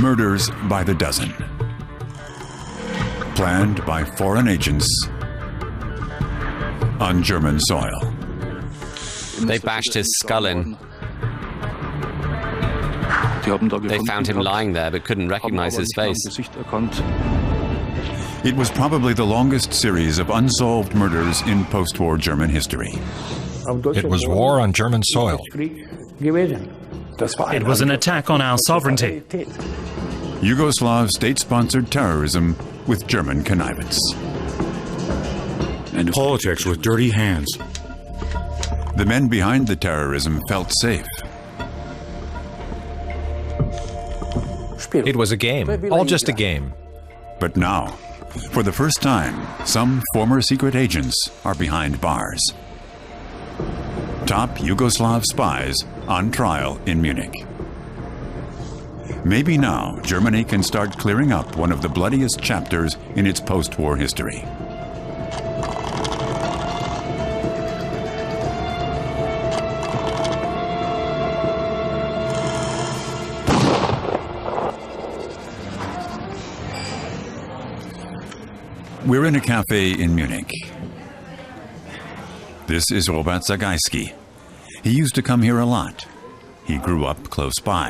Murders by the dozen. Planned by foreign agents on German soil. They bashed his skull in. They found him lying there but couldn't recognize his face. It was probably the longest series of unsolved murders in post-war German history. It was war on German soil. It was an attack on our sovereignty. Yugoslav state-sponsored terrorism with German connivance. And politics with dirty hands. The men behind the terrorism felt safe. It was a game, all just a game. But now, for the first time, some former secret agents are behind bars. Top Yugoslav spies on trial in Munich. Maybe now Germany can start clearing up one of the bloodiest chapters in its post-war history. We're in a cafe in Munich. This is Robert Zagajski. He used to come here a lot. He grew up close by.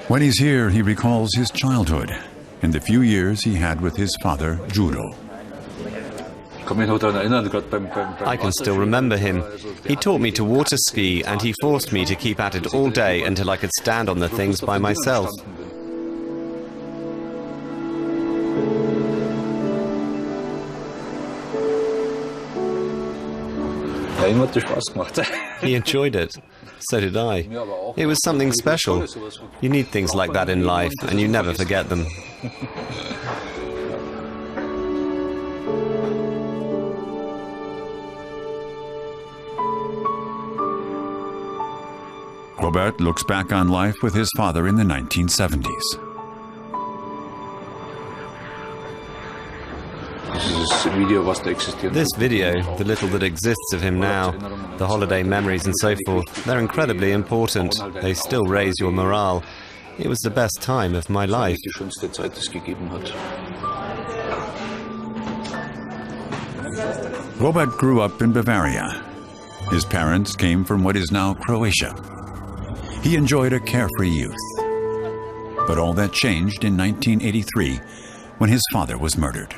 When he's here, he recalls his childhood and the few years he had with his father, judo. I can still remember him. He taught me to water ski and he forced me to keep at it all day until I could stand on the things by myself. He enjoyed it. So did I. It was something special. You need things like that in life, and you never forget them. Robert looks back on life with his father in the 1970s. This video, the little that exists of him now, the holiday memories and so forth, they're incredibly important. They still raise your morale. It was the best time of my life. Robert grew up in Bavaria. His parents came from what is now Croatia. He enjoyed a carefree youth. But all that changed in 1983 when his father was murdered.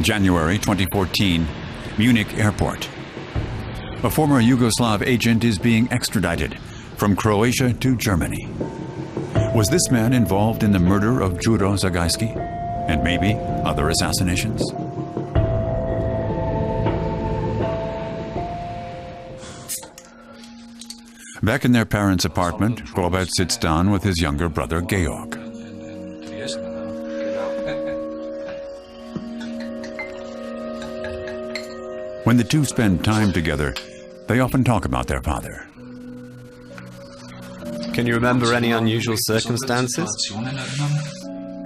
January 2014, Munich airport. A former Yugoslav agent is being extradited from Croatia to Germany. Was this man involved in the murder of Juro Zagajski and maybe other assassinations? Back in their parents' apartment, Robert sits down with his younger brother Georg. When the two spend time together, they often talk about their father. Can you remember any unusual circumstances?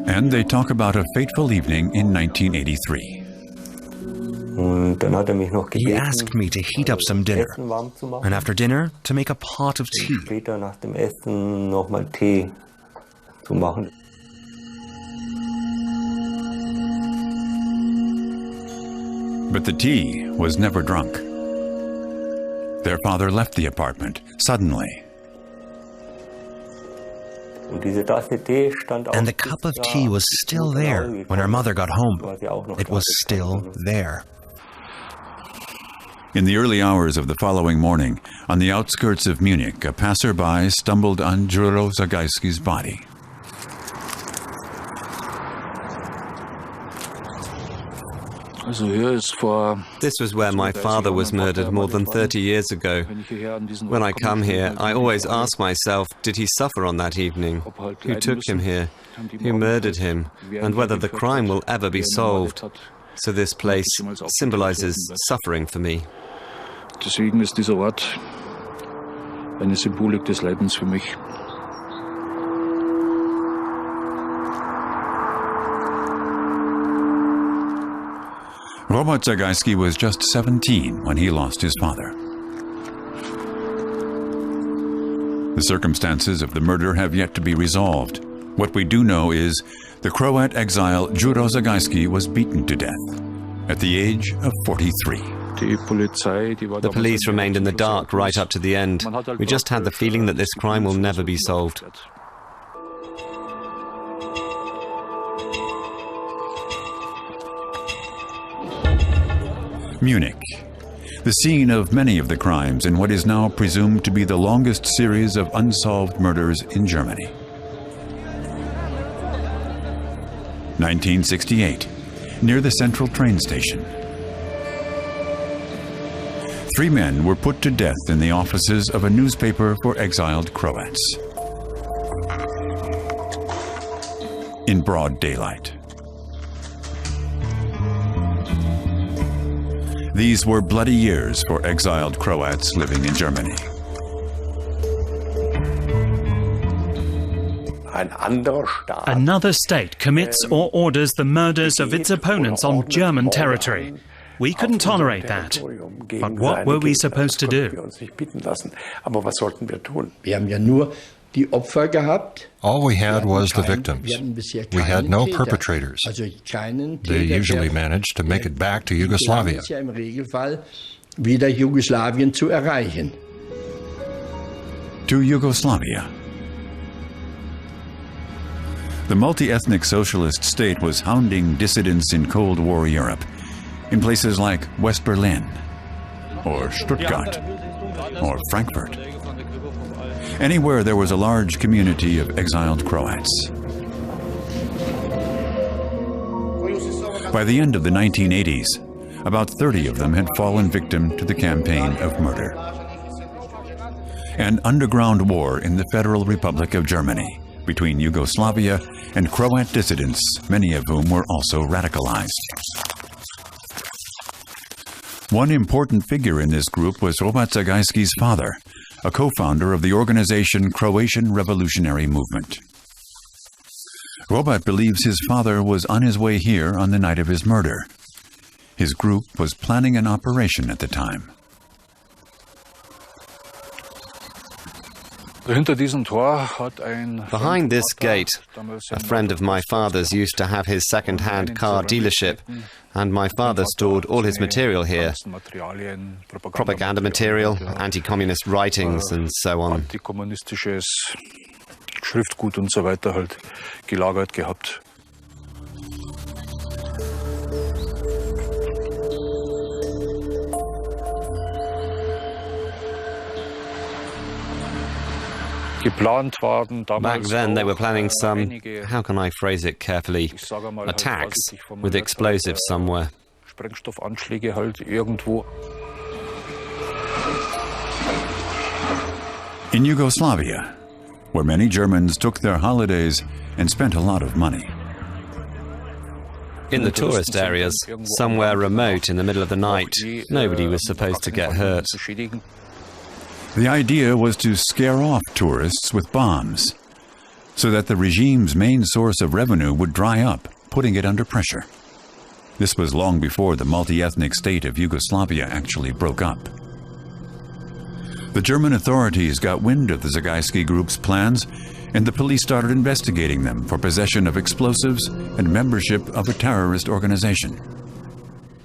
And they talk about a fateful evening in 1983. He asked me to heat up some dinner, and after dinner, to make a pot of tea. But the tea was never drunk. Their father left the apartment suddenly. And the cup of tea was still there when our mother got home. It was still there. In the early hours of the following morning, on the outskirts of Munich, a passerby stumbled on Juro Zagajski's body. This was where my father was murdered more than 30 years ago. When I come here, I always ask myself, did he suffer on that evening? Who took him here? Who murdered him? And whether the crime will ever be solved. So this place symbolizes suffering for me. Deswegen ist dieser Ort eine Symbolik des Leidens für mich. Robert Zagajski was just 17 when he lost his father. The circumstances of the murder have yet to be resolved. What we do know is the Croat exile Đuro Zagajski was beaten to death at the age of 43. The police remained in the dark right up to the end. We just had the feeling that this crime will never be solved. Munich, the scene of many of the crimes in what is now presumed to be the longest series of unsolved murders in Germany. 1968, near the central train station. 3 men were put to death in the offices of a newspaper for exiled Croats. In broad daylight. These were bloody years for exiled Croats living in Germany. Another state commits or orders the murders of its opponents on German territory. We couldn't tolerate that. But what were we supposed to do? All we had was the victims. We had no perpetrators. They usually managed to make it back to Yugoslavia. To Yugoslavia. The multi-ethnic socialist state was hounding dissidents in Cold War Europe, in places like West Berlin, or Stuttgart, or Frankfurt. Anywhere there was a large community of exiled Croats. By the end of the 1980s, about 30 of them had fallen victim to the campaign of murder. An underground war in the Federal Republic of Germany between Yugoslavia and Croat dissidents, many of whom were also radicalized. One important figure in this group was Robert Zagajski's father, a co-founder of the organization Croatian Revolutionary Movement. Robert believes his father was on his way here on the night of his murder. His group was planning an operation at the time. Behind this gate, a friend of my father's used to have his second-hand car dealership, and my father stored all his material here. Propaganda material, anti-communist writings, and so on. Schriftgut und so weiter halt gelagert gehabt. Back then they were planning some, how can I phrase it carefully, attacks with explosives somewhere. Sprengstoffanschläge halt irgendwo. In Yugoslavia, where many Germans took their holidays and spent a lot of money. In the tourist areas, somewhere remote in the middle of the night, nobody was supposed to get hurt. The idea was to scare off tourists with bombs, so that the regime's main source of revenue would dry up, putting it under pressure. This was long before the multi-ethnic state of Yugoslavia actually broke up. The German authorities got wind of the Zagajski group's plans, and the police started investigating them for possession of explosives and membership of a terrorist organization.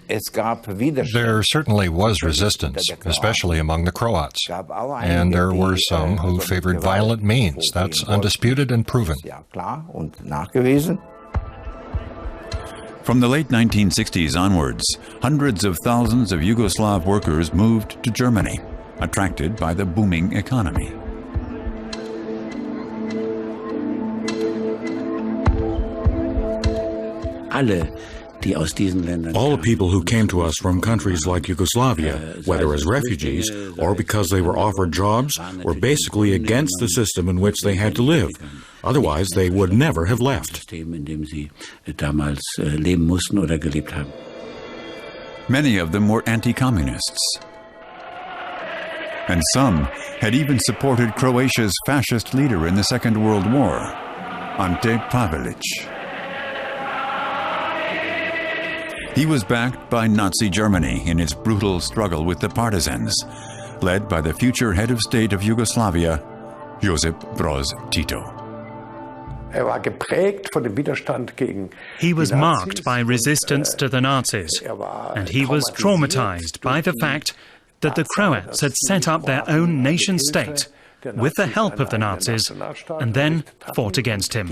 There certainly was resistance, especially among the Croats. And there were some who favored violent means. That's undisputed and proven. From the late 1960s onwards, hundreds of thousands of Yugoslav workers moved to Germany, attracted by the booming economy. All the people who came to us from countries like Yugoslavia, whether as refugees or because they were offered jobs, were basically against the system in which they had to live. Otherwise, they would never have left. Many of them were anti-communists. And some had even supported Croatia's fascist leader in the Second World War, Ante Pavelić. He was backed by Nazi Germany in its brutal struggle with the partisans, led by the future head of state of Yugoslavia, Josip Broz Tito. He was marked by resistance to the Nazis, and he was traumatized by the fact that the Croats had set up their own nation-state with the help of the Nazis and then fought against him.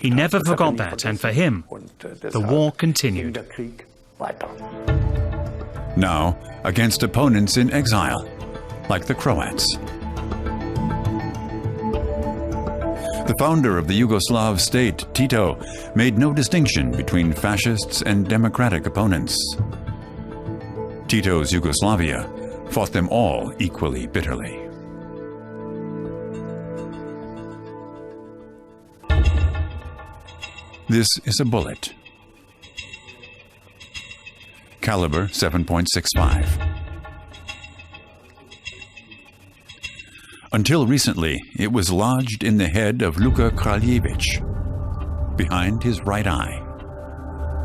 He never forgot that, and for him, the war continued. Now, against opponents in exile, like the Croats. The founder of the Yugoslav state, Tito, made no distinction between fascists and democratic opponents. Tito's Yugoslavia fought them all equally bitterly. This is a bullet. Caliber 7.65. Until recently, it was lodged in the head of Luka Kraljevic, behind his right eye,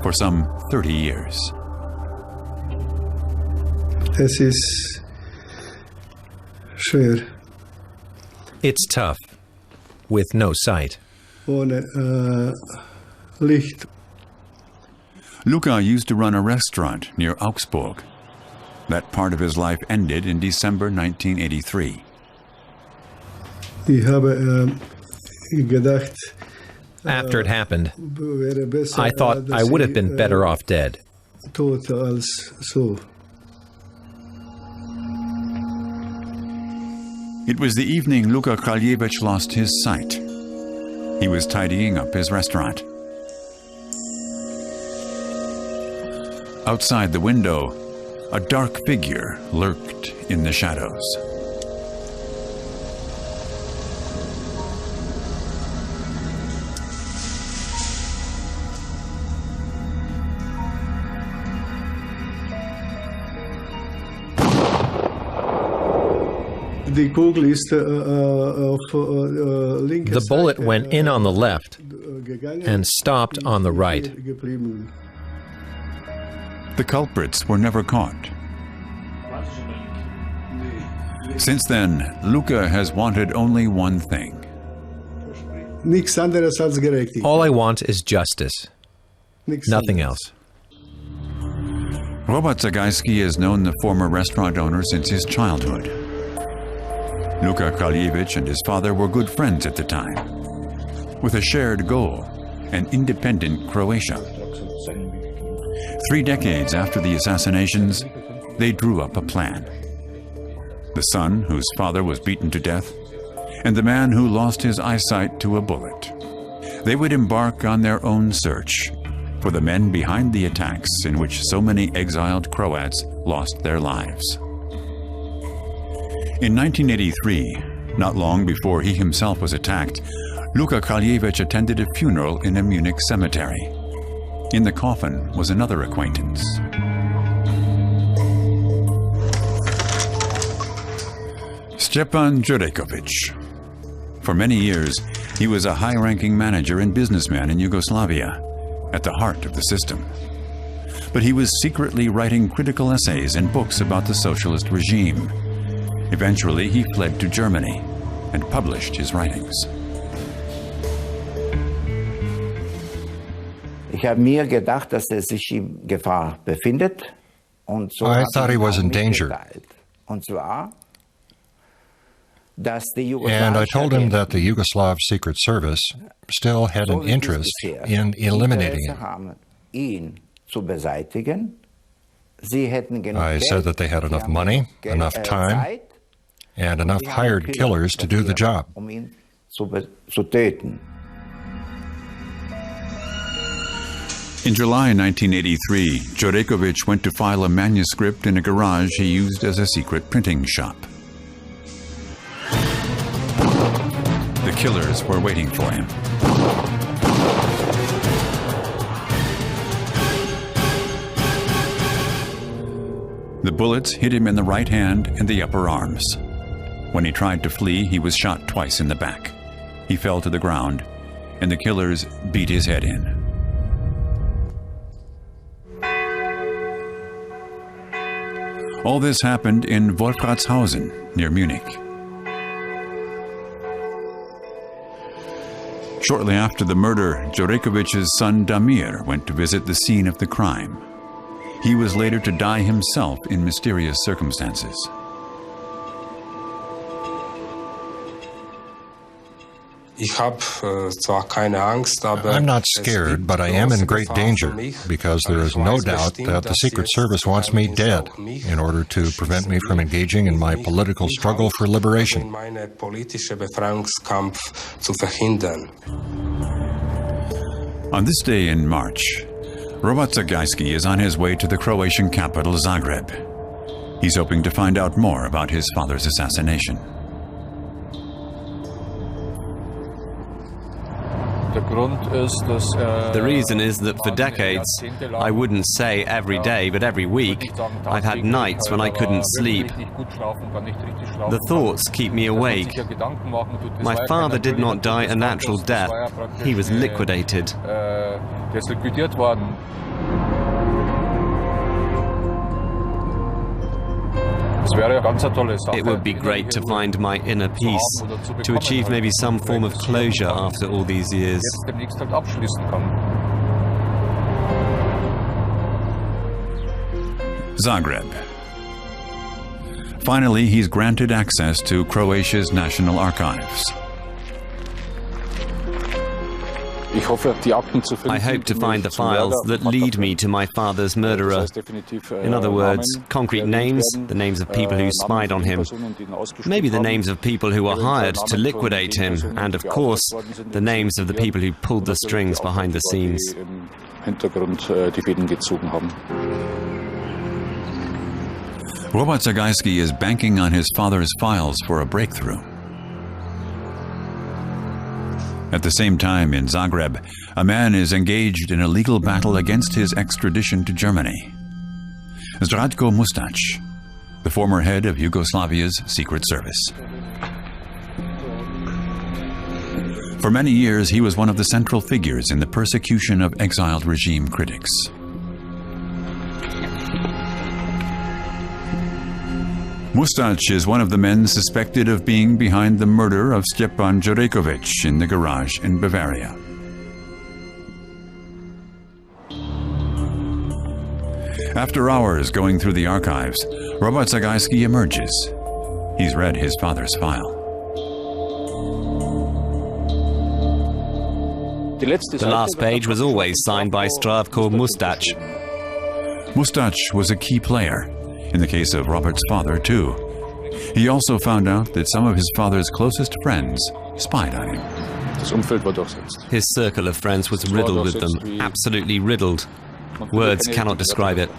for some 30 years. Es ist schwer. It's tough, with no sight. Ohne Licht. Luka used to run a restaurant near Augsburg. That part of his life ended in December 1983. Ich habe gedacht, After it happened, I thought I would have been better off dead. tot als so. It was the evening Luka Kraljevic lost his sight. He was tidying up his restaurant. Outside the window, a dark figure lurked in the shadows. Die Kugel ist auf linke The bullet Seite, went in on the left gegangen and stopped on the right. geblieben. The culprits were never caught. Since then, Luka has wanted only one thing. Nichts anderes als Gerechtigkeit. All I want is justice, Nichts nothing anderes. else. Robert Zagajski has known the former restaurant owner since his childhood. Luka Kraljevic and his father were good friends at the time, with a shared goal, an independent Croatia. 3 decades after the assassinations, they drew up a plan. The son whose father was beaten to death, and the man who lost his eyesight to a bullet. They would embark on their own search for the men behind the attacks in which so many exiled Croats lost their lives. In 1983, not long before he himself was attacked, Luka Kraljevic attended a funeral in a Munich cemetery. In the coffin was another acquaintance. Stepan Jurekovic. For many years, he was a high-ranking manager and businessman in Yugoslavia, at the heart of the system. But he was secretly writing critical essays and books about the socialist regime. Eventually, he fled to Germany and published his writings. Ich habe mir gedacht, dass sich in Gefahr befindet. Und so I thought he was in danger. Und zwar, dass die And I told him that the Yugoslav Secret Service still had an interest in eliminating him. ihn zu beseitigen. Sie hätten genug I said that they had enough money, enough time, and enough hired killers to do the job. Ihn zu töten. In July 1983, Jurekovic went to file a manuscript in a garage he used as a secret printing shop. The killers were waiting for him. The bullets hit him in the right hand and the upper arms. When he tried to flee, he was shot twice in the back. He fell to the ground, and the killers beat his head in. All this happened in Wolfratshausen, near Munich. Shortly after the murder, Jurekovich's son Damir went to visit the scene of the crime. He was later to die himself in mysterious circumstances. I'm not scared, but I am in great danger because there is no doubt that the Secret Service wants me dead in order to prevent me from engaging in my political struggle for liberation. On this day in March, Robert Zagajski is on his way to the Croatian capital Zagreb. He's hoping to find out more about his father's assassination. The reason is that for decades, I wouldn't say every day, but every week, I've had nights when I couldn't sleep. The thoughts keep me awake. My father did not die a natural death. He was liquidated. It would be great to find my inner peace, to achieve maybe some form of closure after all these years. Zagreb. Finally, he's granted access to Croatia's National Archives. I hope to find the files that lead me to my father's murderer. In other words, concrete names, the names of people who spied on him, maybe the names of people who were hired to liquidate him, and of course, the names of the people who pulled the strings behind the scenes. Robert Zagajski is banking on his father's files for a breakthrough. At the same time, in Zagreb, a man is engaged in a legal battle against his extradition to Germany. Zdratko Mustac, the former head of Yugoslavia's Secret Service. For many years, he was one of the central figures in the persecution of exiled regime critics. Mustac is one of the men suspected of being behind the murder of Stjepan Jurekovic in the garage in Bavaria. After hours going through the archives, Robert Zagajski emerges. He's read his father's file. The last page was always signed by Zdratko Mustac. Mustac was a key player. In the case of Robert's father, too. He also found out that some of his father's closest friends spied on him. His circle of friends was riddled with them, absolutely riddled. Words cannot describe it.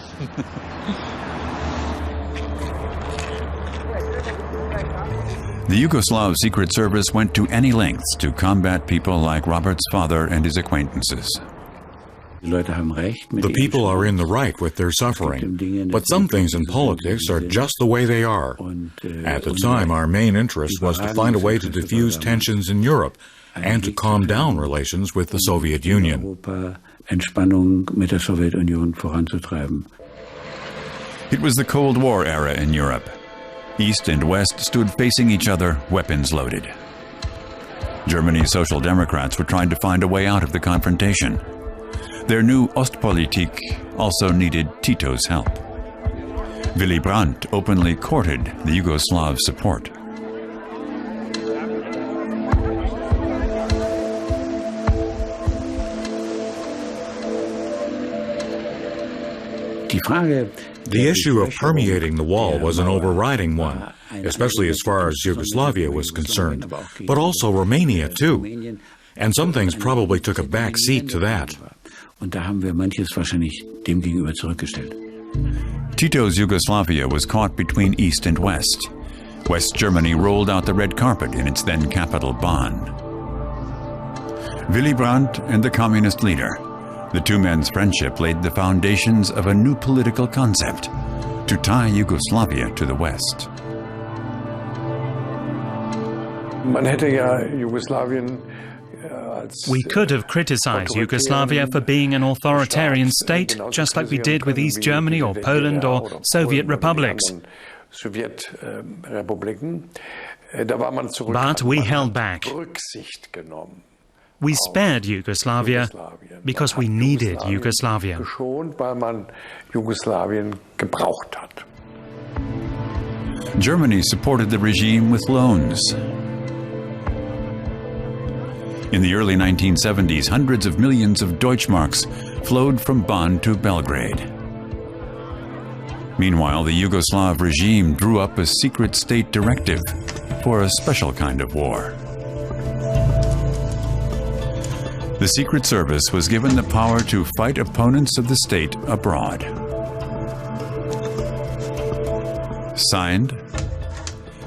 The Yugoslav Secret Service went to any lengths to combat people like Robert's father and his acquaintances. The people are in the right with their suffering, but some things in politics are just the way they are. At the time, our main interest was to find a way to diffuse tensions in Europe and to calm down relations with the Soviet Union. It was the Cold War era in Europe. East and West stood facing each other, weapons loaded. Germany's Social Democrats were trying to find a way out of the confrontation. Their new Ostpolitik also needed Tito's help. Willy Brandt openly courted the Yugoslav support. The issue of permeating the wall was an overriding one, especially as far as Yugoslavia was concerned, but also Romania too. And some things probably took a back seat to that. Tito's Yugoslavia was caught between East and West. West Germany rolled out the red carpet in its then capital, Bonn. Willy Brandt and the communist leader, the two men's friendship laid the foundations of a new political concept to tie Yugoslavia to the West. We could have criticized Yugoslavia for being an authoritarian state, just like we did with East Germany or Poland or Soviet republics. But we held back. We spared Yugoslavia because we needed Yugoslavia. Germany supported the regime with loans. In the early 1970s, hundreds of millions of Deutschmarks flowed from Bonn to Belgrade. Meanwhile, the Yugoslav regime drew up a secret state directive for a special kind of war. The Secret Service was given the power to fight opponents of the state abroad. Signed,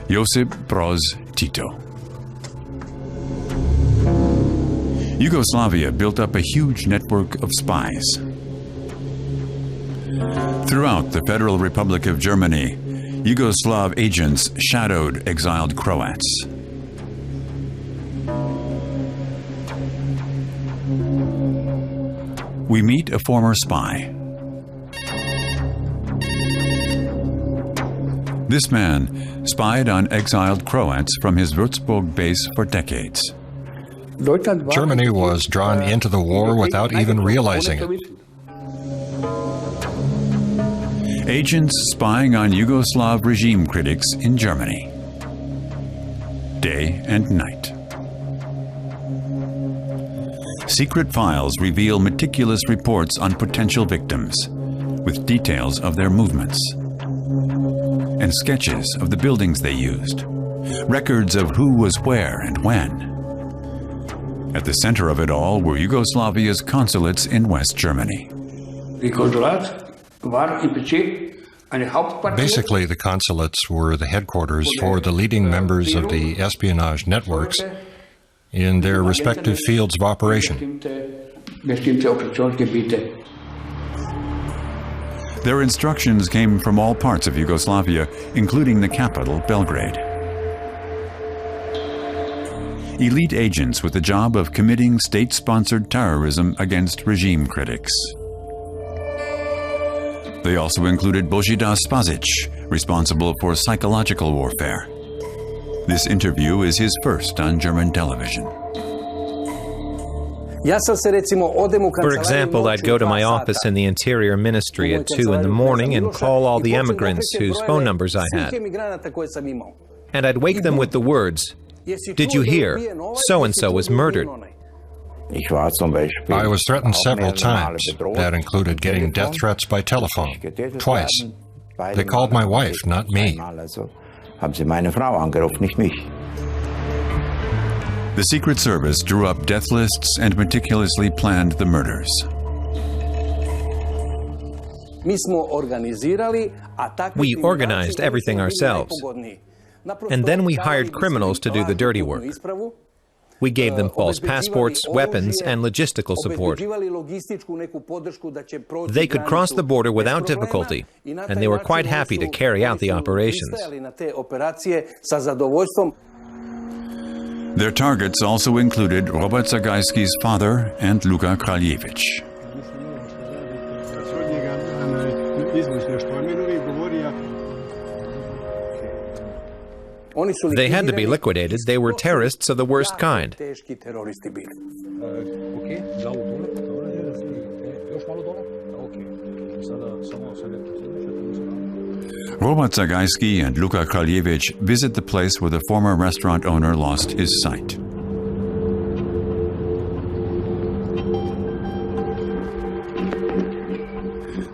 Josip Broz Tito. Yugoslavia built up a huge network of spies. Throughout the Federal Republic of Germany, Yugoslav agents shadowed exiled Croats. We meet a former spy. This man spied on exiled Croats from his Würzburg base for decades. Germany was drawn into the war without even realizing it. Agents spying on Yugoslav regime critics in Germany. Day and night. Secret files reveal meticulous reports on potential victims, with details of their movements, and sketches of the buildings they used, records of who was where and when. At the center of it all were Yugoslavia's consulates in West Germany. Basically, the consulates were the headquarters for the leading members of the espionage networks in their respective fields of operation. Their instructions came from all parts of Yugoslavia, including the capital, Belgrade. Elite agents with the job of committing state-sponsored terrorism against regime critics. They also included Božidar Spasić, responsible for psychological warfare. This interview is his first on German television. For example, I'd go to my office in the Interior Ministry at 2 in the morning and call all the immigrants whose phone numbers I had. And I'd wake them with the words, "Did you hear? So-and-so was murdered." I was threatened several times. That included getting death threats by telephone. Twice. They called my wife, not me. The Secret Service drew up death lists and meticulously planned the murders. We organized everything ourselves. And then we hired criminals to do the dirty work. We gave them false passports, weapons, and logistical support. They could cross the border without difficulty, and they were quite happy to carry out the operations. Their targets also included Robert Zagajski's father and Luka Kraljević. They had to be liquidated. They were terrorists of the worst kind. Robert Zagajski and Luka Kraljević visit the place where the former restaurant owner lost his sight.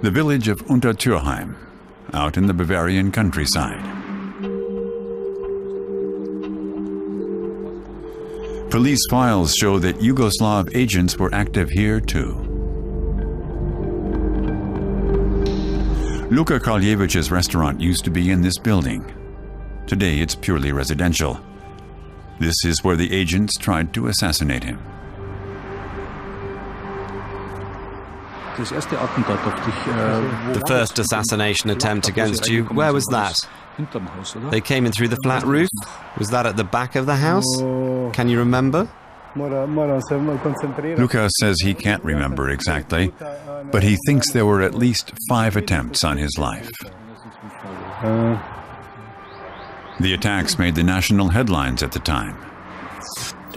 The village of Untertürheim, out in the Bavarian countryside. Police files show that Yugoslav agents were active here too. Luka Kraljević's restaurant used to be in this building. Today it's purely residential. This is where the agents tried to assassinate him. The first assassination attempt against you, where was that? They came in through the flat roof? Was that at the back of the house? Can you remember? Luka says he can't remember exactly, but he thinks there were at least 5 attempts on his life. The attacks made the national headlines at the time.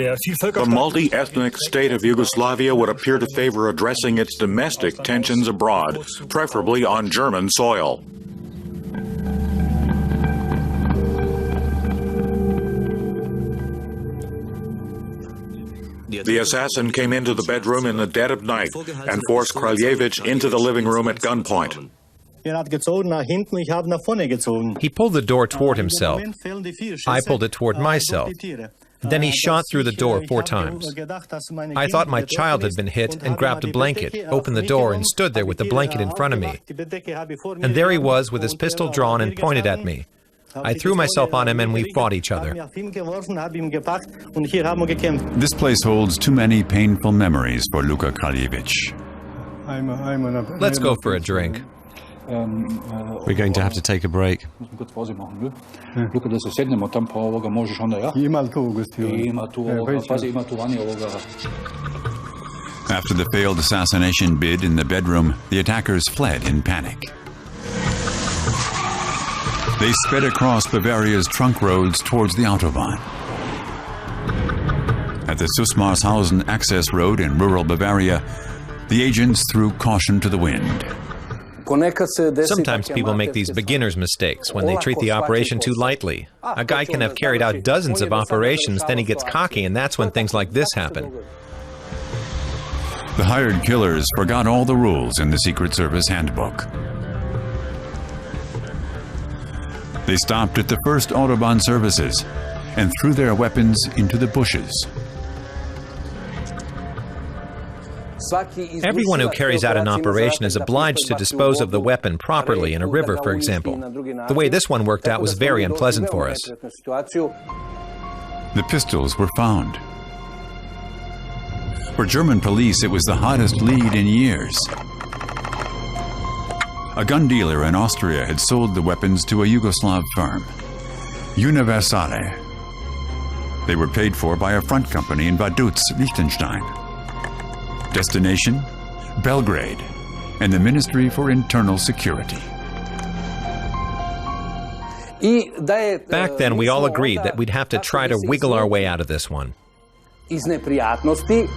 The multi-ethnic state of Yugoslavia would appear to favor addressing its domestic tensions abroad, preferably on German soil. The assassin came into the bedroom in the dead of night and forced Kraljevic into the living room at gunpoint. He pulled the door toward himself. I pulled it toward myself. Then he shot through the door 4 times. I thought my child had been hit and grabbed a blanket, opened the door, and stood there with the blanket in front of me. And there he was with his pistol drawn and pointed at me. I threw myself on him and we fought each other. This place holds too many painful memories for Luka Kraljevic. Let's go for a drink. We're going to have to take a break. After the failed assassination bid in the bedroom, the attackers fled in panic. They sped across Bavaria's trunk roads towards the Autobahn. At the Susmarshausen access road in rural Bavaria, the agents threw caution to the wind. Sometimes people make these beginner's mistakes when they treat the operation too lightly. A guy can have carried out dozens of operations, then he gets cocky, and that's when things like this happen. The hired killers forgot all the rules in the Secret Service handbook. They stopped at the first Autobahn services and threw their weapons into the bushes. Everyone who carries out an operation is obliged to dispose of the weapon properly in a river, for example. The way this one worked out was very unpleasant for us. The pistols were found. For German police, it was the hottest lead in years. A gun dealer in Austria had sold the weapons to a Yugoslav firm, Universale. They were paid for by a front company in Vaduz, Liechtenstein. Destination, Belgrade, and the Ministry for Internal Security. Back then, we all agreed that we'd have to try to wiggle our way out of this one. The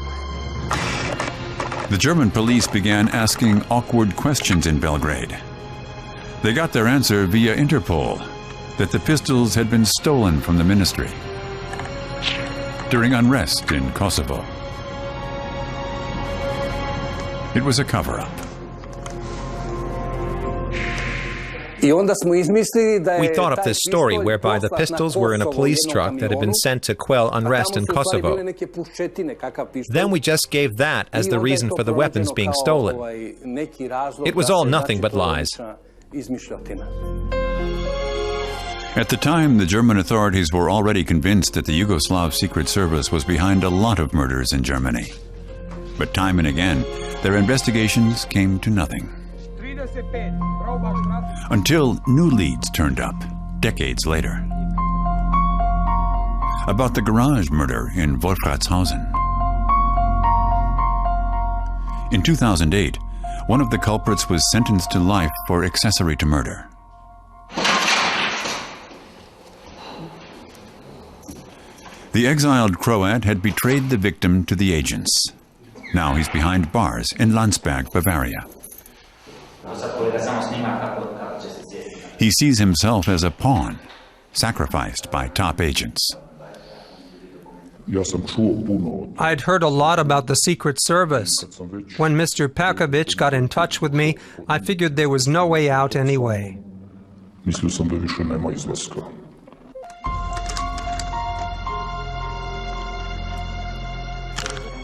German police began asking awkward questions in Belgrade. They got their answer via Interpol, that the pistols had been stolen from the ministry during unrest in Kosovo. It was a cover-up. We thought up this story whereby the pistols were in a police truck that had been sent to quell unrest in Kosovo. Then we just gave that as the reason for the weapons being stolen. It was all nothing but lies. At the time, the German authorities were already convinced that the Yugoslav Secret Service was behind a lot of murders in Germany. But time and again, their investigations came to nothing. Until new leads turned up, decades later. About the garage murder in Wolfratshausen. In 2008, one of the culprits was sentenced to life for accessory to murder. The exiled Croat had betrayed the victim to the agents. Now he's behind bars in Landsberg, Bavaria. He sees himself as a pawn, sacrificed by top agents. I'd heard a lot about the Secret Service. When Mr. Perkovic got in touch with me, I figured there was no way out anyway.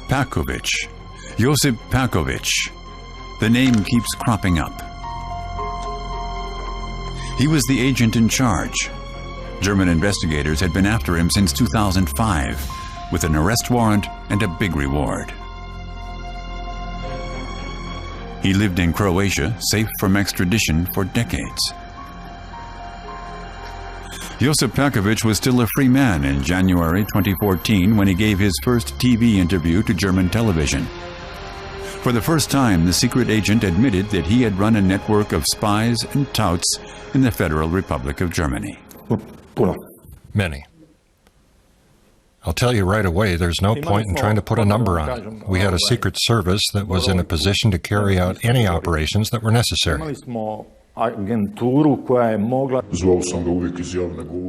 Perkovic, Josip Perkovic. The name keeps cropping up. He was the agent in charge. German investigators had been after him since 2005, with an arrest warrant and a big reward. He lived in Croatia, safe from extradition for decades. Josip Perkovic was still a free man in January 2014 when he gave his first TV interview to German television. For the first time, the secret agent admitted that he had run a network of spies and touts in the Federal Republic of Germany. Many. I'll tell you right away, there's no point in trying to put a number on it. We had a secret service that was in a position to carry out any operations that were necessary.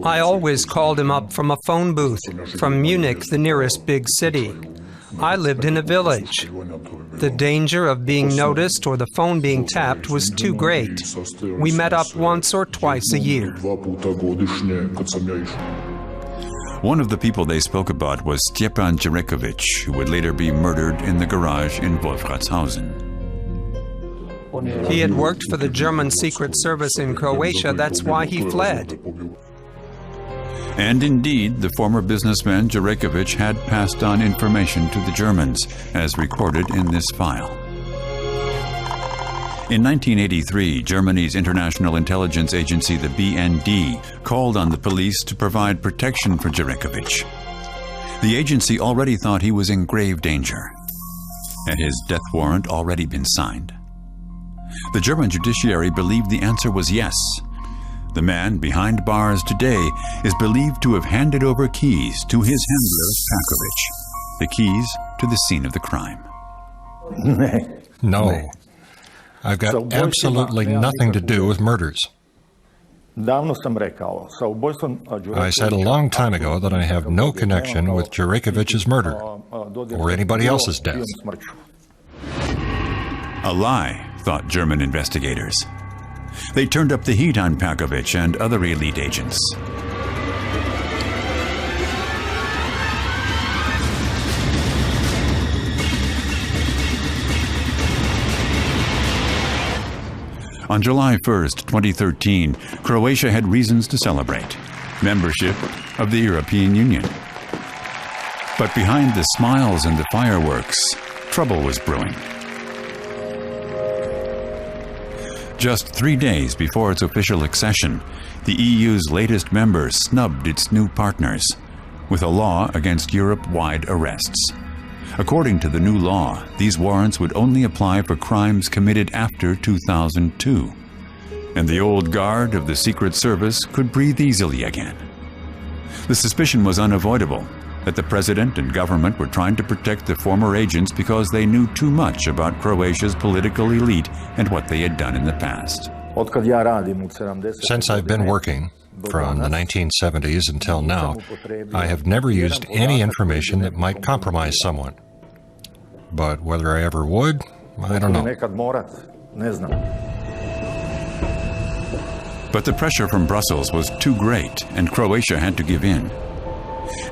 I always called him up from a phone booth, from Munich, the nearest big city. I lived in a village. The danger of being noticed or the phone being tapped was too great. We met up once or twice a year. One of the people they spoke about was Stepan Jurekovic, who would later be murdered in the garage in Wolfratshausen. He had worked for the German Secret Service in Croatia, that's why he fled. And indeed, the former businessman Jurekovic had passed on information to the Germans, as recorded in this file. In 1983, Germany's International Intelligence Agency, the BND, called on the police to provide protection for Jurekovic. The agency already thought he was in grave danger. Had his death warrant already been signed? The German judiciary believed the answer was yes. The man behind bars today is believed to have handed over keys to his handler, Pakovic, the keys to the scene of the crime. No. I've got absolutely nothing to do with murders. I said a long time ago that I have no connection with Jurekovic's murder or anybody else's death. A lie, thought German investigators. They turned up the heat on Pakovic and other elite agents. On July 1st, 2013, Croatia had reasons to celebrate membership of the European Union. But behind the smiles and the fireworks, trouble was brewing. Just 3 days before its official accession, the EU's latest member snubbed its new partners with a law against Europe-wide arrests. According to the new law, these warrants would only apply for crimes committed after 2002, and the old guard of the Secret Service could breathe easily again. The suspicion was unavoidable that the president and government were trying to protect the former agents because they knew too much about Croatia's political elite and what they had done in the past. Since I've been working, from the 1970s until now, I have never used any information that might compromise someone. But whether I ever would, I don't know. But the pressure from Brussels was too great, and Croatia had to give in.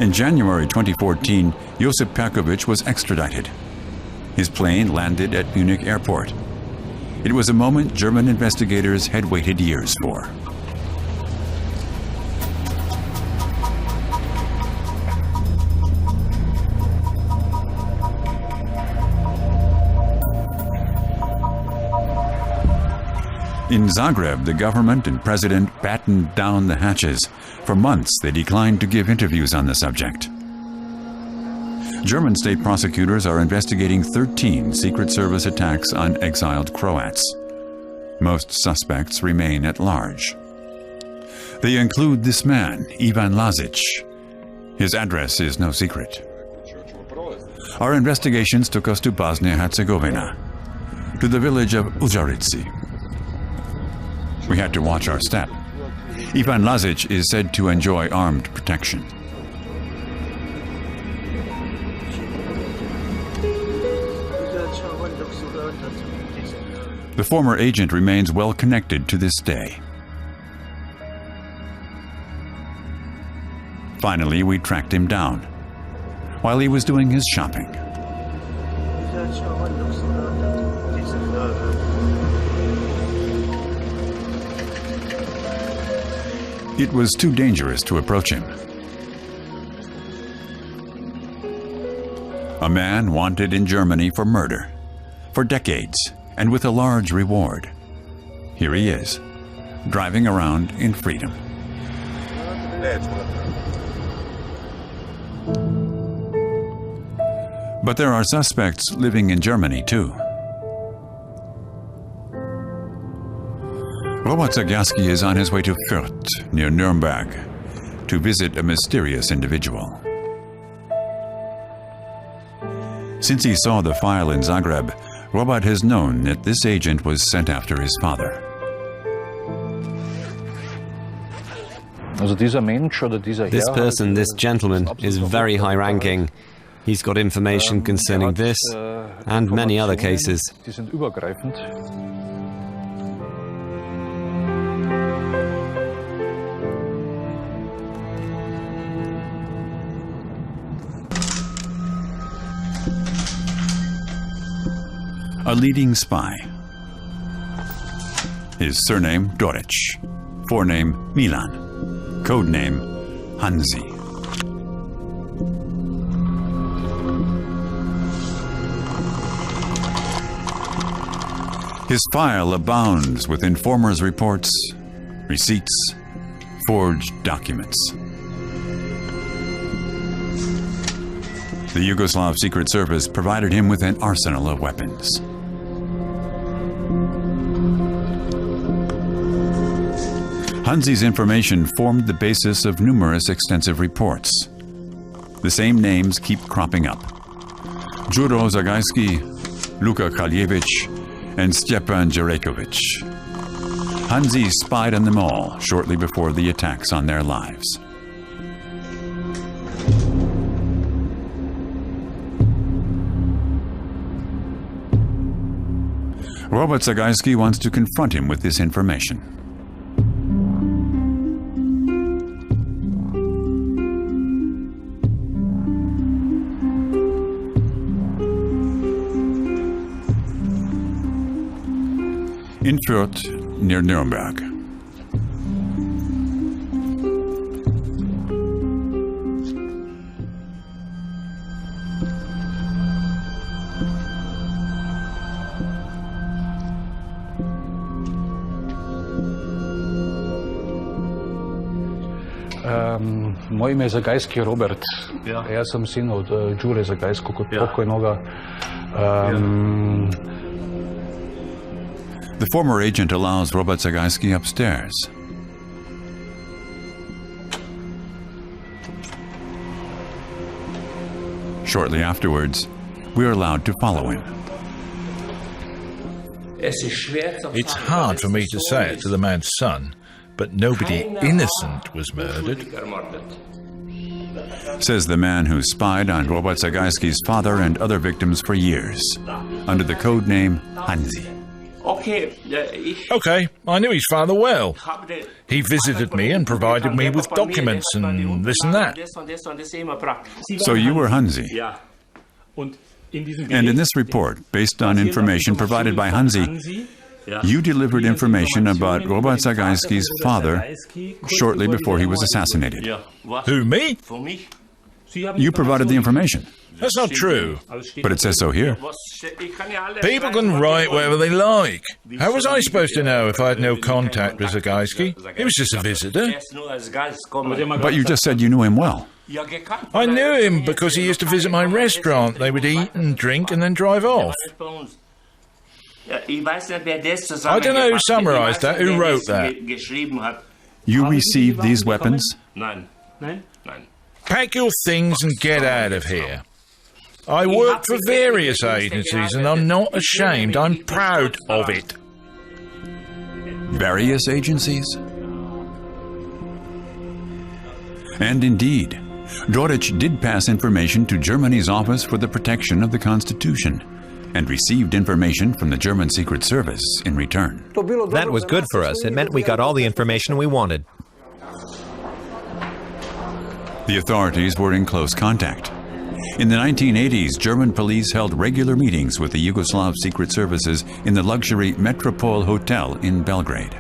In January 2014, Josip Pakovic was extradited. His plane landed at Munich airport. It was a moment German investigators had waited years for. In Zagreb, the government and president battened down the hatches. For months, they declined to give interviews on the subject. German state prosecutors are investigating 13 Secret Service attacks on exiled Croats. Most suspects remain at large. They include this man, Ivan Lazic. His address is no secret. Our investigations took us to Bosnia-Herzegovina, to the village of Udjarici. We had to watch our step. Ivan Lazic is said to enjoy armed protection. The former agent remains well connected to this day. Finally, we tracked him down while he was doing his shopping. It was too dangerous to approach him. A man wanted in Germany for murder, for decades, and with a large reward. Here he is, driving around in freedom. But there are suspects living in Germany, too. Robert Zagajski is on his way to Fürth, near Nuremberg, to visit a mysterious individual. Since he saw the file in Zagreb, Robert has known that this agent was sent after his father. This person, this gentleman, is very high-ranking. He's got information concerning this and many other cases. A leading spy. His surname, Doric. Forename, Milan. Codename, Hanzi. His file abounds with informers' reports, receipts, forged documents. The Yugoslav Secret Service provided him with an arsenal of weapons. Hanzi's information formed the basis of numerous extensive reports. The same names keep cropping up: Juro Zagajski, Luka Kaljevich, and Stjepan Jurekovic. Hanzi spied on them all shortly before the attacks on their lives. Robert Zagajski wants to confront him with this information. In Fürth, near Nuremberg. Moje ime je Zagajski Robert. Jaz sem sin od Đure Zagajskog, od pokojnoga. The former agent allows Robert Zagajski upstairs. Shortly afterwards, we are allowed to follow him. It's hard for me to say it to the man's son, but nobody innocent was murdered. Says the man who spied on Robert Zagajski's father and other victims for years, under the code name Hanzi. Okay, I knew his father well. He visited me and provided me with documents and this and that. So you were Hanzi. And in this report, based on information provided by Hanzi, you delivered information about Robert Zagajski's father shortly before he was assassinated. Who, me? You provided the information. That's not true. But it says so here. People can write whatever they like. How was I supposed to know if I had no contact with Zagajski? He was just a visitor. But you just said you knew him well. I knew him because he used to visit my restaurant. They would eat and drink and then drive off. I don't know who summarized that, who wrote that. You received these weapons? Pack your things and get out of here. I work for various agencies and I'm not ashamed. I'm proud of it. Various agencies? And indeed, Doric did pass information to Germany's Office for the Protection of the Constitution and received information from the German Secret Service in return. That was good for us. It meant we got all the information we wanted. The authorities were in close contact. In the 1980s, German police held regular meetings with the Yugoslav Secret Services in the luxury Metropole Hotel in Belgrade.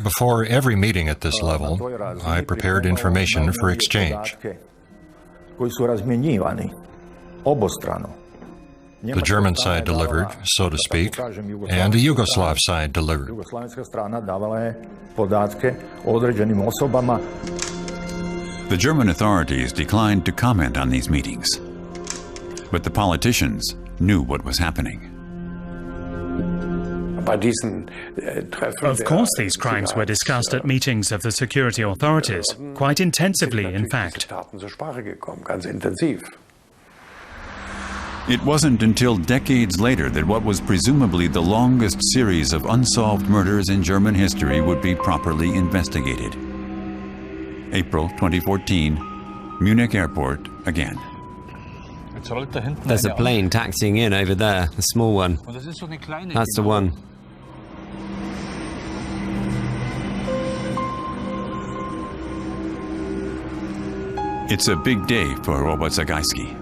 Before every meeting at this level, I prepared information for exchange. The German side delivered, so to speak, and the Yugoslav side delivered. The German authorities declined to comment on these meetings, but the politicians knew what was happening. Of course, these crimes were discussed at meetings of the security authorities, quite intensively, in fact. It wasn't until decades later that what was presumably the longest series of unsolved murders in German history would be properly investigated. April 2014, Munich Airport again. There's a plane taxiing in over there, a small one. That's the one. It's a big day for Robert Zagajski.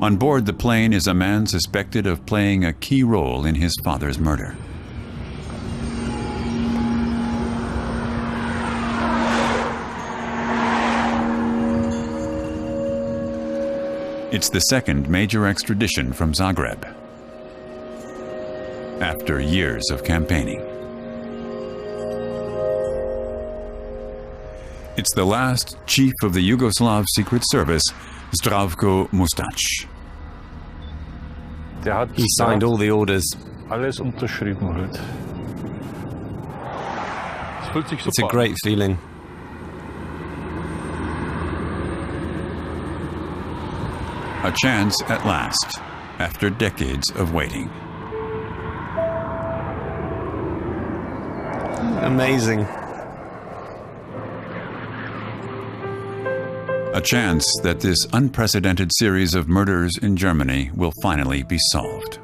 On board the plane is a man suspected of playing a key role in his father's murder. It's the second major extradition from Zagreb, after years of campaigning. It's the last chief of the Yugoslav Secret Service, Zdravko Mustač. He signed all the orders. It's a great feeling. A chance at last, after decades of waiting. Amazing. A chance that this unprecedented series of murders in Germany will finally be solved.